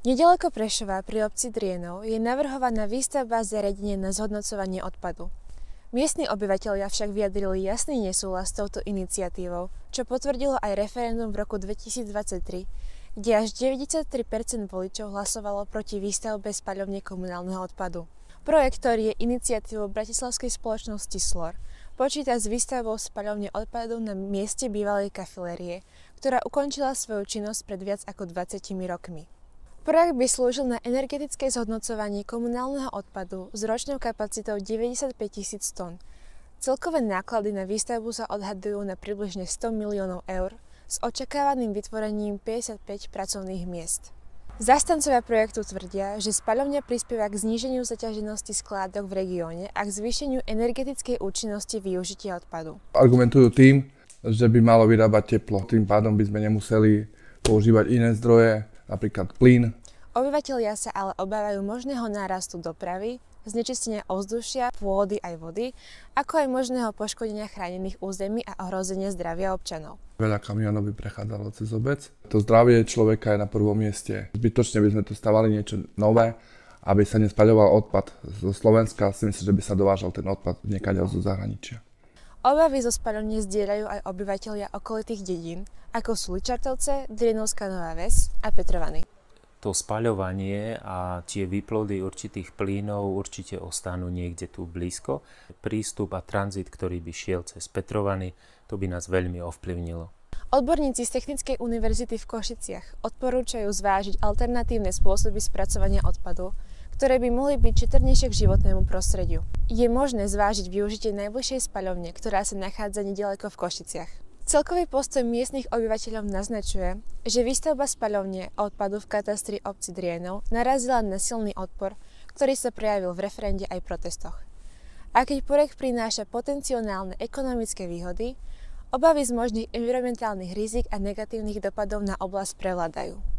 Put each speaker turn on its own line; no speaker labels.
Nedaleko Prešova pri obci Drienov je navrhovaná výstavba zariadenia na zhodnocovanie odpadu. Miestni obyvatelia však vyjadrili jasný nesúhlas s touto iniciatívou, čo potvrdilo aj referendum v roku 2023, kde až 93% voličov hlasovalo proti výstavbe spaľovne komunálneho odpadu. Projekt, ktorý je iniciatívou bratislavskej spoločnosti Slor, počíta s výstavbou spaľovne odpadu na mieste bývalej kafilérie, ktorá ukončila svoju činnosť pred viac ako 20 rokmi. Projekt by slúžil na energetické zhodnocovanie komunálneho odpadu s ročnou kapacitou 95 000 tón. Celkové náklady na výstavbu sa odhadujú na približne 100 miliónov eur s očakávaným vytvorením 55 pracovných miest. Zastancovia projektu tvrdia, že spaľovňa prispieva k zníženiu zaťaženosti skládok v regióne a k zvýšeniu energetickej účinnosti využitia odpadu.
Argumentujú tým, že by malo vyrábať teplo. Tým pádom by sme nemuseli používať iné zdroje, napríklad plyn.
Obyvatelia sa ale obávajú možného nárastu dopravy, znečistenia ovzdušia, pôdy aj vody, ako aj možného poškodenia chránených území a ohrozenia zdravia občanov.
Veľa kamionov by prechádzalo cez obec. To zdravie človeka je na prvom mieste. Zbytočne by sme tu stavali niečo nové, aby sa nespaľoval odpad zo Slovenska. Si myslím, že by sa dovážal ten odpad niekaďaľ zo zahraničia.
Obavy zo spaľovne zdieľajú aj obyvatelia okolitých dedín, ako sú Ličartovce, Drienovská Nová Ves a Petrovany.
To spaľovanie a tie výplody určitých plynov určite ostanú niekde tu blízko. Prístup a tranzit, ktorý by šiel cez Petrovany, to by nás veľmi ovplyvnilo.
Odborníci z Technickej univerzity v Košiciach odporúčajú zvážiť alternatívne spôsoby spracovania odpadu, ktoré by mohli byť šetrnejšie k životnému prostrediu. Je možné zvážiť využitie najbližšej spaľovne, ktorá sa nachádza nedaleko v Košiciach. Celkový postoj miestnych obyvateľov naznačuje, že výstavba spaľovne odpadu v katastri obci Drienov narazila na silný odpor, ktorý sa prejavil v referende aj protestoch. A keď projekt prináša potenciálne ekonomické výhody, obavy z možných environmentálnych rizik a negatívnych dopadov na oblasť prevládajú.